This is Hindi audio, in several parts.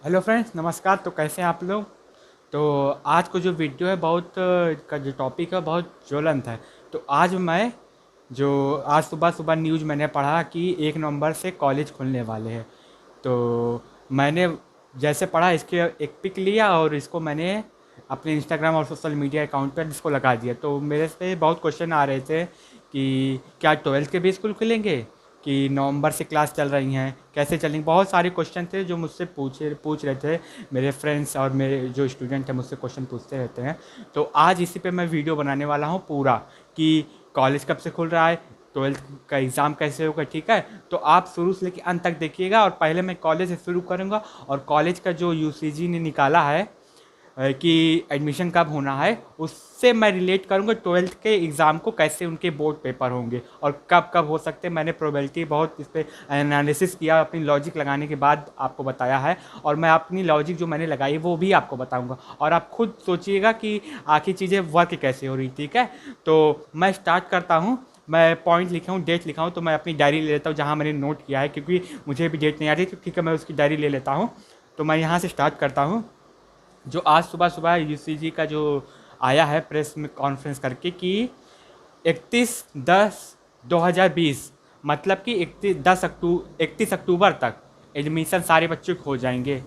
हेलो फ्रेंड्स, नमस्कार। तो कैसे हैं आप लोग। तो आज को जो वीडियो है बहुत का जो टॉपिक है बहुत ज्वलंत है। तो आज मैं जो आज सुबह सुबह न्यूज़ मैंने पढ़ा कि 1 नवंबर से कॉलेज खुलने वाले हैं। तो मैंने जैसे पढ़ा इसके एक पिक लिया और इसको मैंने अपने इंस्टाग्राम और सोशल मीडिया अकाउंट पर इसको लगा दिया। तो मेरे से बहुत क्वेश्चन आ रहे थे कि क्या 12th के भी स्कूल खुलेंगे, कि नवंबर से क्लास चल रही हैं, कैसे चलेंगे। बहुत सारे क्वेश्चन थे जो मुझसे पूछ रहे थे। मेरे फ्रेंड्स और मेरे जो स्टूडेंट हैं मुझसे क्वेश्चन पूछते रहते हैं। तो आज इसी पे मैं वीडियो बनाने वाला हूँ पूरा, कि कॉलेज कब से खुल रहा है, 12th का एग्ज़ाम कैसे होगा। ठीक है, तो आप शुरू से लेकर अंत तक देखिएगा। और पहले मैं कॉलेज से शुरू करूँगा और कॉलेज का जो यूसीजी ने निकाला है कि एडमिशन कब होना है, उससे मैं रिलेट करूँगा 12th के एग्ज़ाम को, कैसे उनके बोर्ड पेपर होंगे और कब कब हो सकते हैं। मैंने प्रोबेबिलिटी बहुत इस पर एनालिसिस किया, अपनी लॉजिक लगाने के बाद आपको बताया है। और मैं अपनी लॉजिक जो मैंने लगाई वो भी आपको बताऊंगा और आप खुद सोचिएगा कि आखिर चीज़ें वर्क कैसे हो रही। ठीक है, तो मैं स्टार्ट करता हूँ। मैं पॉइंट लिखा हूँ, डेट लिखा हूँ, तो मैं अपनी डायरी ले लेता हूँ जहाँ मैंने नोट किया है, क्योंकि मुझे भी डेट नहीं आ रही। तो ठीक है, मैं उसकी डायरी ले लेता हूँ। तो मैं यहाँ से स्टार्ट करता हूँ। जो आज सुबह सुबह यूसीजी का जो आया है प्रेस में कॉन्फ्रेंस करके कि 31/10/2020, मतलब कि 31 अक्टूबर तक एडमिशन सारे बच्चों को हो जाएंगे।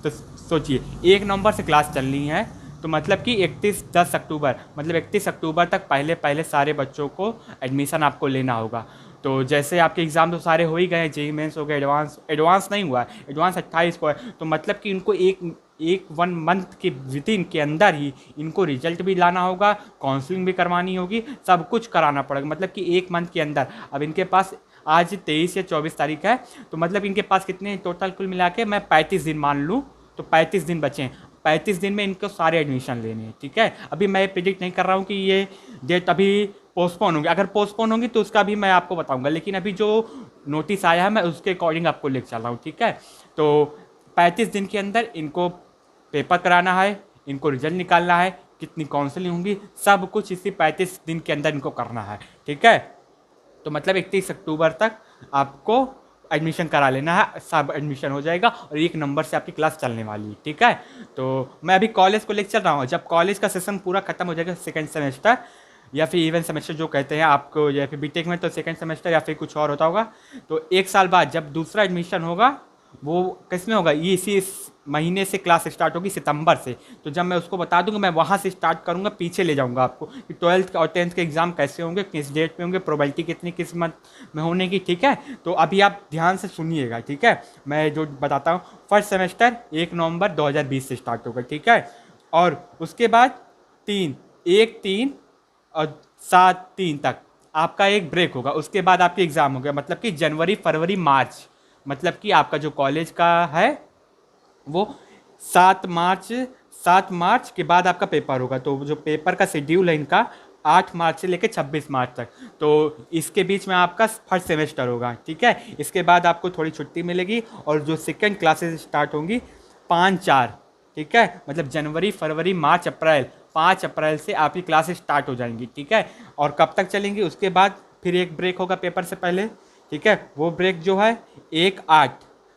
तो सोचिए 1 नवंबर से क्लास चलनी है, तो मतलब कि 31/10 अक्टूबर, मतलब 31 अक्टूबर तक पहले पहले सारे बच्चों को एडमिशन आपको लेना होगा। तो जैसे आपके एग्ज़ाम तो सारे हो ही गए हैं, जेई मेंस हो गए, एडवांस एडवांस नहीं हुआ है, एडवांस 28 को है। तो मतलब कि इनको एक एक 1 मंथ के विदिन के अंदर ही इनको रिजल्ट भी लाना होगा, काउंसलिंग भी करवानी होगी, सब कुछ कराना पड़ेगा। मतलब कि 1 मंथ के अंदर। अब इनके पास आज 23 या 24 तारीख है, तो मतलब इनके पास कितने टोटल कुल मिला के मैं 35 दिन मान लूँ, तो 35 दिन बचे हैं। 35 दिन में इनको सारे एडमिशन लेने हैं। ठीक है, अभी मैं प्रिडिक्ट नहीं कर रहा हूँ कि ये डेट अभी पोस्टपोन होंगी। अगर पोस्टपोन होंगी तो उसका भी मैं आपको बताऊंगा, लेकिन अभी जो नोटिस आया है मैं उसके अकॉर्डिंग आपको लेकर चल रहा हूँ। ठीक है, तो 35 दिन के अंदर इनको पेपर कराना है, इनको रिजल्ट निकालना है, कितनी काउंसलिंग होंगी, सब कुछ इसी 35 दिन के अंदर इनको करना है। ठीक है, तो मतलब 31 अक्टूबर तक आपको एडमिशन करा लेना है, सब एडमिशन हो जाएगा और 1 नंबर से आपकी क्लास चलने वाली है। ठीक है, तो मैं अभी कॉलेज को लेकर चल रहा हूँ। जब कॉलेज का सेशन पूरा खत्म हो जाएगा, सेकेंड सेमेस्टर या फिर इवन सेमेस्टर जो कहते हैं आपको, या फिर बीटेक में तो सेकेंड सेमेस्टर या फिर कुछ और होता होगा, तो 1 साल बाद जब दूसरा एडमिशन होगा वो किस में होगा, ये इसी इस महीने से क्लास स्टार्ट होगी, सितंबर से। तो जब मैं उसको बता दूंगा, मैं वहाँ से स्टार्ट करूँगा, पीछे ले जाऊँगा आपको कि 12th और 10th के एग्ज़ाम कैसे होंगे, किस डेट पे होंगे, प्रोबेबिलिटी कितनी किस मंथ में होने की। ठीक है, तो अभी आप ध्यान से सुनिएगा। ठीक है, मैं जो बताता हूँ, फर्स्ट सेमेस्टर 1 नवंबर 2020 से स्टार्ट होगा। ठीक है, और उसके बाद 3 और 7/3 तक आपका एक ब्रेक होगा। उसके बाद आपके एग्ज़ाम हो गया, मतलब कि जनवरी फरवरी मार्च, मतलब कि आपका जो कॉलेज का है वो 7 मार्च, 7 मार्च के बाद आपका पेपर होगा। तो जो पेपर का शेड्यूल है इनका 8 मार्च से लेकर 26 मार्च तक। तो इसके बीच में आपका फर्स्ट सेमेस्टर होगा। ठीक है, इसके बाद आपको थोड़ी छुट्टी मिलेगी और जो सेकेंड क्लासेस स्टार्ट होंगी 5/4। ठीक है, मतलब जनवरी फरवरी मार्च अप्रैल, 5 अप्रैल से आपकी क्लासेस स्टार्ट हो जाएंगी। ठीक है, और कब तक चलेंगी, उसके बाद फिर एक ब्रेक होगा पेपर से पहले। ठीक है, वो ब्रेक जो है 1/8,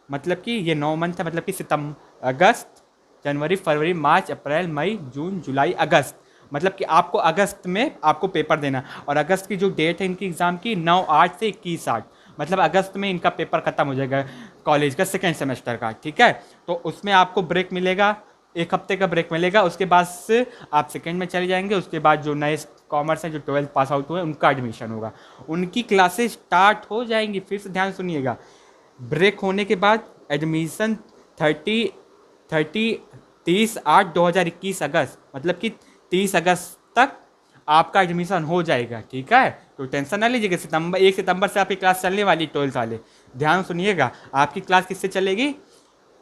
मतलब कि ये 9 मंथ है, मतलब कि सितंबर अगस्त जनवरी फरवरी मार्च अप्रैल मई जून जुलाई अगस्त, मतलब कि आपको अगस्त में आपको पेपर देना। और अगस्त की जो डेट है इनकी एग्ज़ाम की 9/8 से 21/8, मतलब अगस्त में इनका पेपर ख़त्म हो जाएगा कॉलेज का सेकेंड सेमेस्टर का। ठीक है, तो उसमें आपको ब्रेक मिलेगा, 1 हफ्ते का ब्रेक मिलेगा। उसके बाद से आप सेकेंड में चले जाएंगे। उसके बाद जो नए कॉमर्स हैं, जो 12th पास आउट हुए, उनका एडमिशन होगा, उनकी क्लासेस स्टार्ट हो जाएंगी। फिर से ध्यान सुनिएगा, ब्रेक होने के बाद एडमिशन 30 30/8/2021 अगस्त, मतलब कि 30 अगस्त तक आपका एडमिशन हो जाएगा। ठीक है, तो टेंशन ना लीजिएगा। 1 सितंबर से आपकी क्लास चलने वाली 12th वाले, ध्यान सुनिएगा। आपकी क्लास किससे चलेगी,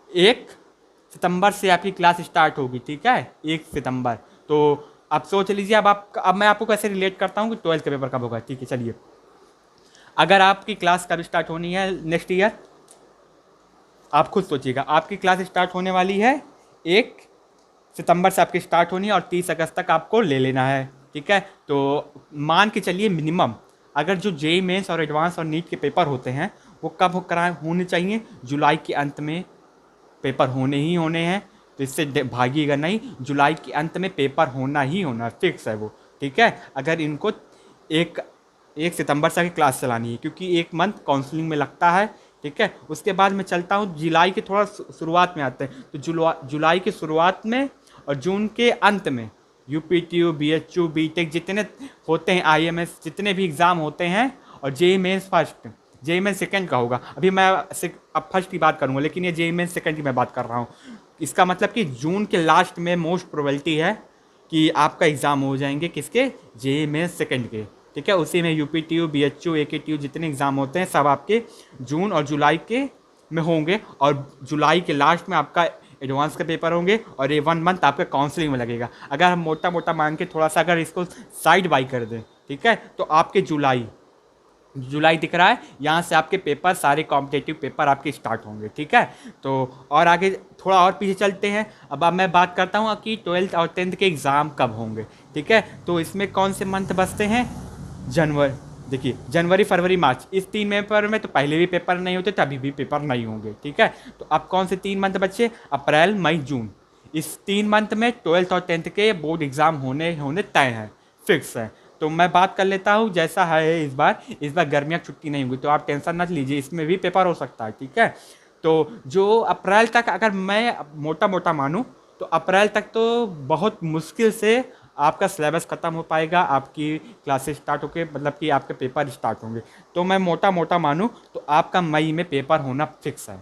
1 सितंबर से आपकी क्लास स्टार्ट होगी। ठीक है, 1 सितंबर। तो अब सोच लीजिए, अब मैं आपको कैसे रिलेट करता हूँ कि 12th का पेपर कब होगा। ठीक है, चलिए, अगर आपकी क्लास कब स्टार्ट होनी है नेक्स्ट ईयर, आप खुद सोचिएगा। आपकी क्लास स्टार्ट होने वाली है 1 सितंबर से आपकी स्टार्ट होनी है और 30 अगस्त तक आपको ले लेना है। ठीक है, तो मान के चलिए मिनिमम, अगर जो जेई मेंस और एडवांस और नीट के पेपर होते हैं वो कब कराए होने चाहिए, जुलाई के अंत में पेपर होने ही होने हैं, तो इससे भागिएगा नहीं। जुलाई के अंत में पेपर होना ही होना, फिक्स है वो, ठीक है। अगर इनको एक 1 सितंबर से आगे क्लास चलानी है, क्योंकि 1 मंथ काउंसलिंग में लगता है, ठीक है। उसके बाद मैं चलता हूँ जुलाई के थोड़ा शुरुआत में आते हैं, तो जुलाई की शुरुआत में और जून के अंत में UPTU, BHU, BTech जितने होते हैं, IMS जितने भी एग्ज़ाम होते हैं, और JEE mains first, JEE mains second का होगा। अभी मैं अब फर्स्ट की बात करूँगा, लेकिन ये JEE मेंस सेकेंड की मैं बात कर रहा हूँ। इसका मतलब कि जून के लास्ट में मोस्ट प्रोबेबिलिटी है कि आपका एग्ज़ाम हो जाएंगे, किसके, JEE मेंस सेकेंड के, ठीक है। उसी में UPTU, BHU, AKTU जितने एग्ज़ाम होते हैं सब आपके जून और जुलाई के में होंगे, और जुलाई के लास्ट में आपका एडवांस के पेपर होंगे, और ये 1 मंथ आपका काउंसलिंग में लगेगा। अगर हम मोटा मोटा मान के थोड़ा सा अगर इसको साइड बाई कर दें, ठीक है, तो आपके जुलाई दिख रहा है, यहाँ से आपके पेपर सारे कॉम्पिटेटिव पेपर आपके स्टार्ट होंगे, ठीक है। तो और आगे थोड़ा और पीछे चलते हैं। अब मैं बात करता हूँ कि 12th और 10th के एग्ज़ाम कब होंगे, ठीक है। तो इसमें कौन से मंथ बचते हैं, जनवरी, देखिए जनवरी, फरवरी, मार्च, इस 3 पेपर में तो पहले भी पेपर नहीं होते थे, अभी भी पेपर नहीं होंगे, ठीक है। तो अब कौन से 3 मंथ बचे, अप्रैल, मई, जून। इस 3 मंथ में 12th और 10th के बोर्ड एग्ज़ाम होने तय हैं, फिक्स है। तो मैं बात कर लेता हूँ जैसा है इस बार गर्मियाँ की छुट्टी नहीं होगी, तो आप टेंशन मत लीजिए, इसमें भी पेपर हो सकता है, ठीक है। तो जो अप्रैल तक अगर मैं मोटा मोटा मानूँ, तो अप्रैल तक तो बहुत मुश्किल से आपका सिलेबस ख़त्म हो पाएगा, आपकी क्लासेस स्टार्ट होके, मतलब कि आपके पेपर स्टार्ट होंगे। तो मैं मोटा मोटा मानूँ तो आपका मई में पेपर होना फिक्स है।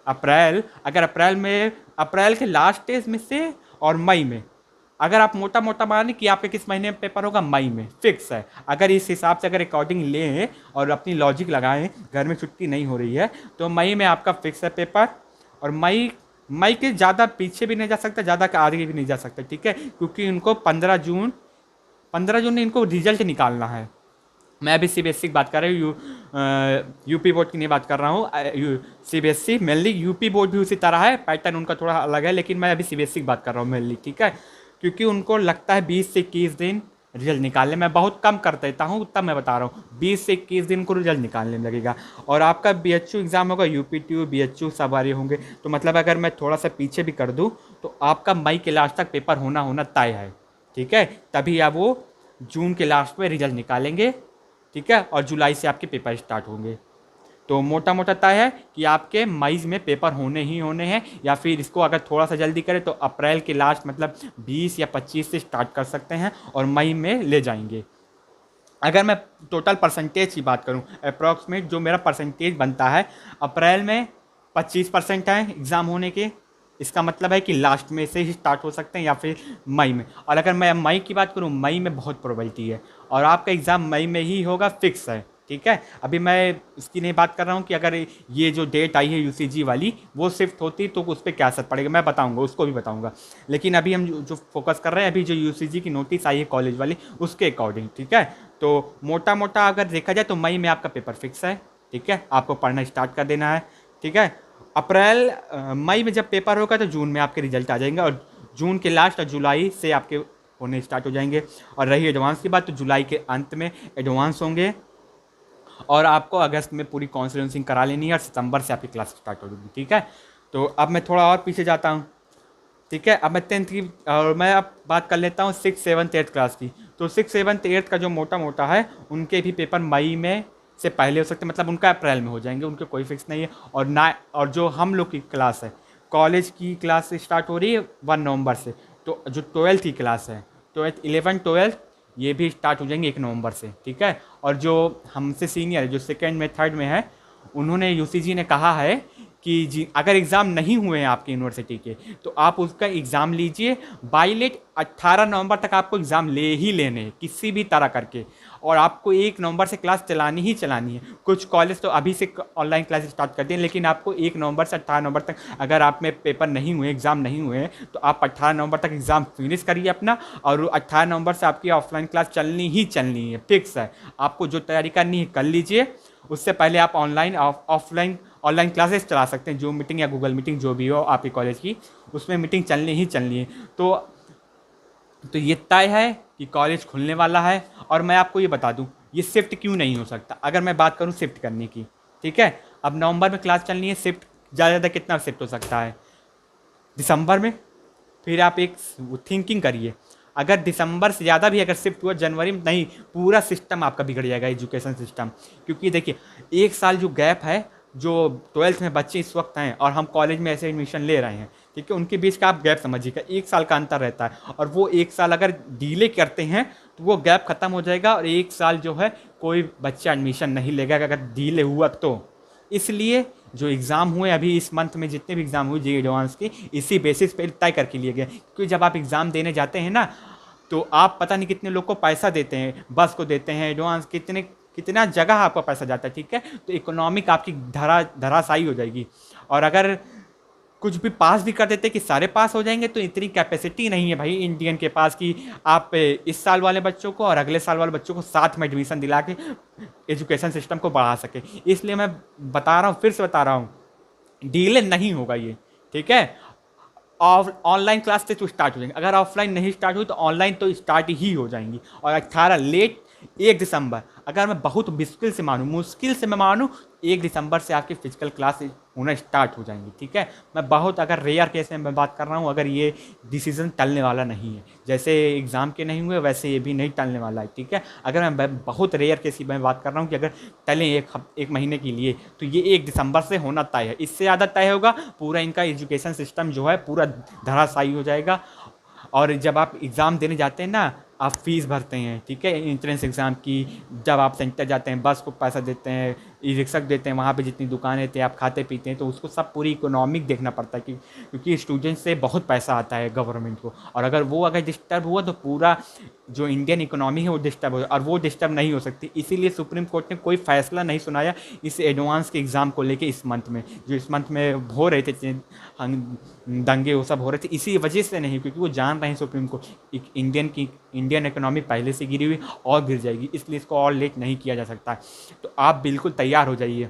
अगर अप्रैल के लास्ट डेज में से और मई में, अगर आप मोटा मोटा माने कि आपके किस महीने में पेपर होगा, मई में फिक्स है। अगर इस हिसाब से अगर अकॉर्डिंग लें और अपनी लॉजिक लगाएं, घर में छुट्टी नहीं हो रही है, तो मई में आपका फिक्स है पेपर। और मई के ज़्यादा पीछे भी नहीं जा सकता, ज़्यादा आगे भी नहीं जा सकता, ठीक है, क्योंकि उनको 15 जून ने इनको रिजल्ट निकालना है। मैं अभी CBSE की बात कर रहा हूँ, यूपी बोर्ड की नहीं बात कर रहा हूँ। CBSE मेनली, यूपी बोर्ड भी उसी तरह है, पैटर्न उनका थोड़ा अलग है, लेकिन मैं अभी CBSE की बात कर रहा हूँ मेनली, ठीक है। क्योंकि उनको लगता है 20 से 21 दिन रिजल्ट निकालने में, बहुत कम कर देता हूँ तब मैं बता रहा हूँ, 20 से 21 दिन को रिजल्ट निकालने में लगेगा। और आपका BHU एग्ज़ाम होगा, UPTU, BHU सब वाले होंगे, तो मतलब अगर मैं थोड़ा सा पीछे भी कर दूँ तो आपका मई के लास्ट तक पेपर होना तय है, ठीक है। तभी आप वो जून के लास्ट में रिजल्ट निकालेंगे, ठीक है, और जुलाई से आपके पेपर स्टार्ट होंगे। तो मोटा मोटा तय है कि आपके मई में पेपर होने ही होने हैं, या फिर इसको अगर थोड़ा सा जल्दी करें तो अप्रैल के लास्ट, मतलब 20 या 25 से स्टार्ट कर सकते हैं और मई में ले जाएंगे। अगर मैं टोटल परसेंटेज की बात करूं, अप्रॉक्सीमेट जो मेरा परसेंटेज बनता है, अप्रैल में 25% है एग्ज़ाम होने के, इसका मतलब है कि लास्ट में से ही स्टार्ट हो सकते हैं या फिर मई में। और अगर मैं मई की बात करूं, मई में बहुत प्रोबेबिलिटी है और आपका एग्ज़ाम मई में ही होगा, फिक्स है, ठीक है। अभी मैं इसकी नहीं बात कर रहा हूँ कि अगर ये जो डेट आई है UCG वाली वो शिफ्ट होती तो उस पर क्या असर पड़ेगा, मैं बताऊँगा, उसको भी बताऊँगा। लेकिन अभी हम जो फोकस कर रहे हैं, अभी जो UCG की नोटिस आई है कॉलेज वाली, उसके अकॉर्डिंग, ठीक है। तो मोटा मोटा अगर देखा जाए तो मई में आपका पेपर फिक्स है, ठीक है, आपको पढ़ना स्टार्ट कर देना है, ठीक है। मई में जब पेपर होगा तो जून में आपके रिजल्ट आ जाएंगे, और जून के लास्ट और जुलाई से आपके होने स्टार्ट हो जाएंगे। और रही एडवांस की बात, तो जुलाई के अंत में एडवांस होंगे, और आपको अगस्त में पूरी काउंसलिंग करा लेनी है, और सितंबर से आपकी क्लास स्टार्ट हो जाएगी, ठीक है। तो अब मैं थोड़ा और पीछे जाता हूँ, ठीक है। अब मैं 10th की, और मैं अब बात कर लेता हूँ 6th 7th 8th क्लास की। तो 6th 7th 8th का जो मोटा मोटा है, उनके भी पेपर मई में से पहले हो सकते हैं, मतलब उनका अप्रैल में हो जाएंगे, उनके कोई फिक्स नहीं है। और जो हम लोग की क्लास है, कॉलेज की क्लास स्टार्ट हो रही है 1 नवंबर से, तो जो 12th की क्लास है, 11 12 ये भी स्टार्ट हो जाएंगे 1 नवंबर से, ठीक है। और जो हमसे सीनियर है, जो सेकेंड में थर्ड में है, उन्होंने UCG ने कहा है कि अगर एग्ज़ाम नहीं हुए हैं आपके यूनिवर्सिटी के, तो आप उसका एग्ज़ाम लीजिए, बाई लेट 18 नवंबर तक आपको एग्ज़ाम ले ही लेने हैं किसी भी तरह करके, और आपको 1 नवंबर से क्लास चलानी ही चलानी है। कुछ कॉलेज तो अभी से ऑनलाइन क्लास स्टार्ट कर दें, लेकिन आपको 1 नवंबर से 18 नवंबर तक, अगर आप में पेपर नहीं हुए, एग्ज़ाम नहीं हुए, तो आप 18 नवंबर तक एग्ज़ाम फिनिश करिए अपना, और 18 नवंबर से आपकी ऑफलाइन क्लास चलनी ही चलनी है, फिक्स है। आपको जो तैयारी करनी है कर लीजिए, उससे पहले आप ऑनलाइन क्लासेस चला सकते हैं, जूम मीटिंग या गूगल मीटिंग जो भी हो आपकी कॉलेज की, उसमें मीटिंग चलनी ही चलनी है। तो ये तय है कि कॉलेज खुलने वाला है। और मैं आपको ये बता दूं, ये शिफ्ट क्यों नहीं हो सकता, अगर मैं बात करूं शिफ्ट करने की, ठीक है। अब नवंबर में क्लास चलनी है, शिफ्ट ज़्यादा से ज़्यादा कितना शिफ्ट हो सकता है दिसंबर में। फिर आप एक थिंकिंग करिए, अगर दिसंबर से ज़्यादा भी अगर शिफ्ट हुआ जनवरी में, नहीं, पूरा सिस्टम आपका बिगड़ जाएगा, एजुकेशन सिस्टम। क्योंकि देखिए, एक साल जो गैप है, जो 12th में बच्चे इस वक्त हैं और हम कॉलेज में ऐसे एडमिशन ले रहे हैं, ठीक है, उनके बीच का आप गैप समझिएगा, एक साल का अंतर रहता है। और वो एक साल अगर डिले करते हैं तो वो गैप ख़त्म हो जाएगा और एक साल जो है कोई बच्चा एडमिशन नहीं लेगा अगर डिले हुआ तो। इसलिए जो एग्ज़ाम हुए अभी इस मंथ में, जितने भी एग्ज़ाम हुए जेईई एडवांस की, इसी बेसिस पे तय करके लिए गए। क्योंकि जब आप एग्ज़ाम देने जाते हैं ना, तो आप पता नहीं कितने लोग को पैसा देते हैं, बस को देते हैं, एडवांस कितना जगह आपका पैसा जाता है, ठीक है। तो इकोनॉमिक आपकी धराशायी हो जाएगी। और अगर कुछ भी पास भी कर देते कि सारे पास हो जाएंगे, तो इतनी कैपेसिटी नहीं है भाई इंडियन के पास कि आप इस साल वाले बच्चों को और अगले साल वाले बच्चों को साथ में एडमिशन दिला के एजुकेशन सिस्टम को बढ़ा सके। इसलिए मैं बता रहा हूँ, फिर से बता रहा हूँ, डिले नहीं होगा ये, ठीक है। ऑनलाइन क्लास से तो स्टार्ट हो जाएंगे, अगर ऑफलाइन नहीं स्टार्ट हुई तो ऑनलाइन तो स्टार्ट ही हो जाएंगी। और 18 लेट 1 दिसंबर, अगर मैं बहुत मुश्किल से मैं मानूँ 1 दिसंबर से आपकी फिजिकल क्लास होना स्टार्ट हो जाएंगी, ठीक है। मैं बहुत अगर रेयर केस में मैं बात कर रहा हूँ, अगर ये डिसीजन टलने वाला नहीं है, जैसे एग्ज़ाम के नहीं हुए वैसे ये भी नहीं टलने वाला है, ठीक है। अगर मैं बहुत रेयर केस की मैं बात कर रहा हूँ कि अगर टलें एक महीने के लिए, तो ये 1 दिसंबर से होना तय है। इससे ज़्यादा तय होगा पूरा इनका एजुकेशन सिस्टम जो है पूरा धराशायी हो जाएगा। और जब आप एग्ज़ाम देने जाते हैं ना, आप फीस भरते हैं, ठीक है, एंट्रेंस एग्ज़ाम की, जब आप सेंटर जाते हैं, बस को पैसा देते हैं, ई रिक्शा देते हैं, वहाँ पे जितनी दुकानें थे, आप खाते पीते हैं, तो उसको सब पूरी इकोनॉमिक देखना पड़ता है क्योंकि स्टूडेंट से बहुत पैसा आता है गवर्नमेंट को। और अगर वो अगर डिस्टर्ब हुआ तो पूरा जो इंडियन इकोनॉमी है वो डिस्टर्ब हो, और वो डिस्टर्ब नहीं हो सकती। इसीलिए सुप्रीम कोर्ट ने कोई फैसला नहीं सुनाया इस एडवांस के एग्ज़ाम को लेके इस मंथ में, जो इस मंथ में हो रहे थे दंगे, वो सब हो रहे थे, इसी वजह से नहीं, क्योंकि वो जान रहे हैं सुप्रीम कोर्ट इंडियन इकोनॉमी पहले से गिरी हुई और गिर जाएगी, इसलिए इसको और लेट नहीं किया जा सकता। तो आप बिल्कुल तैयार हो जाइए।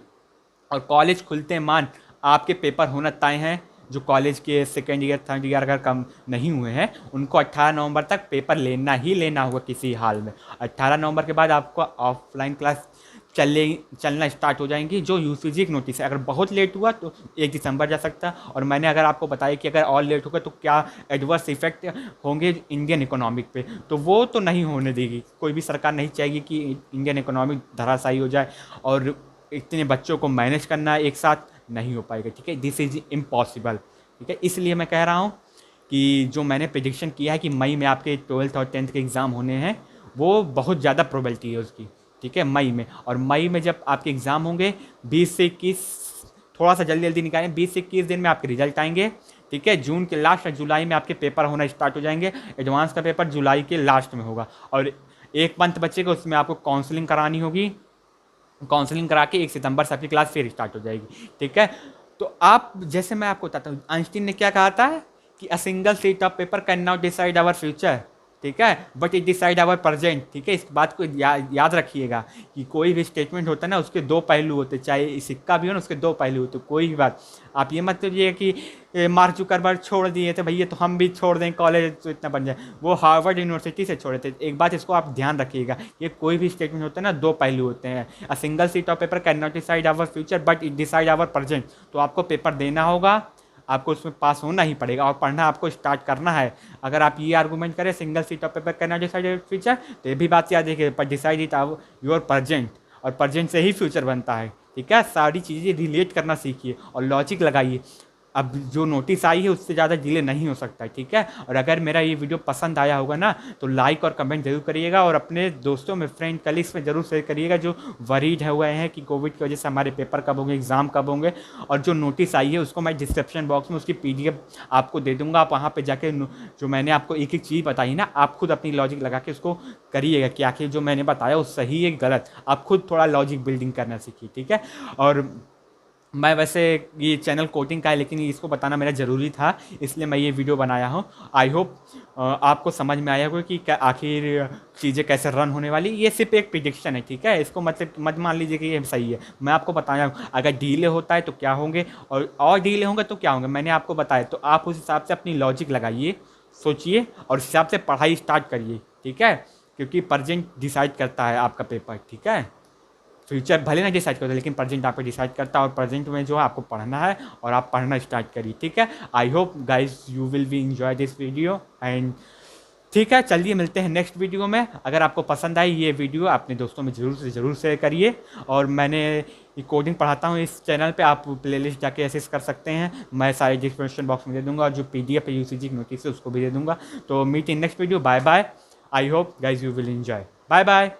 और कॉलेज खुलते मान आपके पेपर होना तय हैं। जो कॉलेज के सेकेंड ईयर थर्ड ईयर अगर कम नहीं हुए हैं, उनको 18 नवंबर तक पेपर लेना ही लेना होगा किसी हाल में। 18 नवंबर के बाद आपको ऑफलाइन क्लास चलना स्टार्ट हो जाएंगी। जो यूसीजी की नोटिस है, अगर बहुत लेट हुआ तो 1 दिसंबर जा सकता है। और मैंने अगर आपको बताया कि अगर और लेट होगा तो क्या एडवर्स इफेक्ट होंगे इंडियन इकोनॉमिक पे, तो वो तो नहीं होने देगी। कोई भी सरकार नहीं चाहेगी कि इंडियन इकोनॉमिक धराशायी हो जाए, और इतने बच्चों को मैनेज करना एक साथ नहीं हो पाएगा, ठीक है। दिस इज़ इम्पॉसिबल, ठीक है। इसलिए मैं कह रहा हूँ कि जो मैंने प्रेडिक्शन किया है कि मई में आपके 12th और 10th के एग्ज़ाम होने हैं, वो बहुत ज़्यादा प्रोबेबिलिटी है उसकी, ठीक है, मई में। और मई में जब आपके एग्ज़ाम होंगे 20 से 21, थोड़ा सा जल्दी निकालें, 20 से 21 दिन में आपके रिजल्ट आएंगे, ठीक है। जून के लास्ट या जुलाई में आपके पेपर होना स्टार्ट हो जाएंगे। एडवांस का पेपर जुलाई के लास्ट में होगा, और 1 मंथ बचेगा, उसमें आपको काउंसलिंग करानी होगी। काउंसलिंग करा के 1 सितंबर से आपकी क्लास फिर स्टार्ट हो जाएगी, ठीक है। तो आप, जैसे मैं आपको बताता हूँ, आइंस्टीन ने क्या कहा था कि a single sheet of paper can not decide our future, ठीक है, but it decide our present, ठीक है। इस बात को याद रखिएगा कि कोई भी स्टेटमेंट होता है ना, उसके 2 पहलू होते, चाहे सिक्का भी हो ना, उसके 2 पहलू होते। कोई भी बात आप ये मत करिए कि मार्क जुकरबर्ग छोड़ दिए थे भैया तो हम भी छोड़ दें कॉलेज तो इतना बन जाए, वो हार्वर्ड यूनिवर्सिटी से छोड़े थे। एक बात इसको आप ध्यान रखिएगा, ये कोई भी स्टेटमेंट होता है ना, 2 पहलू होते हैं। A single sheet of paper can not decide our future but it decide our present. तो आपको पेपर देना होगा, आपको उसमें पास होना ही पड़ेगा, और पढ़ना आपको स्टार्ट करना है। अगर आप ये आर्गूमेंट करें single seat of paper can not decide future, तो ये भी बात याद रखिए, पर डिसाइड इट योर प्रेजेंट, और प्रेजेंट से ही फ्यूचर बनता है, ठीक है। सारी चीज़ें रिलेट करना सीखिए और लॉजिक लगाइए। अब जो नोटिस आई है उससे ज़्यादा डिले नहीं हो सकता है, ठीक है। और अगर मेरा ये वीडियो पसंद आया होगा ना, तो लाइक और कमेंट जरूर करिएगा, और अपने दोस्तों में, फ्रेंड कलीग्स में ज़रूर शेयर करिएगा जो वरीड हुए हैं कि कोविड की वजह से हमारे पेपर कब होंगे, एग्ज़ाम कब होंगे। और जो नोटिस आई है उसको मैं डिस्क्रिप्शन बॉक्स में उसकी PDF आपको दे दूँगा। आप वहाँ पर जाके जो मैंने आपको एक एक चीज़ बताई ना, आप खुद अपनी लॉजिक लगा के उसको करिएगा कि आखिर जो मैंने बताया वो सही है गलत। आप खुद थोड़ा लॉजिक बिल्डिंग करना सीखिए, ठीक है। और मैं वैसे ये चैनल कोडिंग का है, लेकिन इसको बताना मेरा ज़रूरी था, इसलिए मैं ये वीडियो बनाया हूँ। आई होप आपको समझ में आया होगा कि आखिर चीज़ें कैसे रन होने वाली। ये सिर्फ एक प्रिडिक्शन है, ठीक है, इसको मतलब मत मान लीजिए कि ये सही है। मैं आपको बताया हूँ अगर डिले होता है तो क्या होंगे, और डिले होंगे तो क्या होंगे, मैंने आपको बताया। तो आप उस हिसाब से अपनी लॉजिक लगाइए, सोचिए, और उस हिसाब से पढ़ाई स्टार्ट करिए, ठीक है, क्योंकि प्रेजेंट डिसाइड करता है आपका पेपर, ठीक है। फ्यूचर भले ना डिसाइड करता, लेकिन प्रेजेंट आपको डिसाइड करता है, और प्रेजेंट में जो है आपको पढ़ना है और आप पढ़ना स्टार्ट करिए, ठीक है। आई hope guys you will be enjoy this video and ठीक है, चलिए मिलते हैं नेक्स्ट वीडियो में। अगर आपको पसंद आई ये वीडियो अपने दोस्तों में ज़रूर से ज़रूर शेयर करिए, और मैंने कोडिंग पढ़ाता हूँ इस चैनल पे, आप प्लेलिस्ट जाके एक्सेस कर सकते हैं, मैं सारे डिस्क्रिप्शन बॉक्स में दे दूँगा, और जो PDF है UCG की नोटिस है उसको भी दे दूँगा। तो meet in next video, bye bye. I hope guys you will enjoy, bye bye.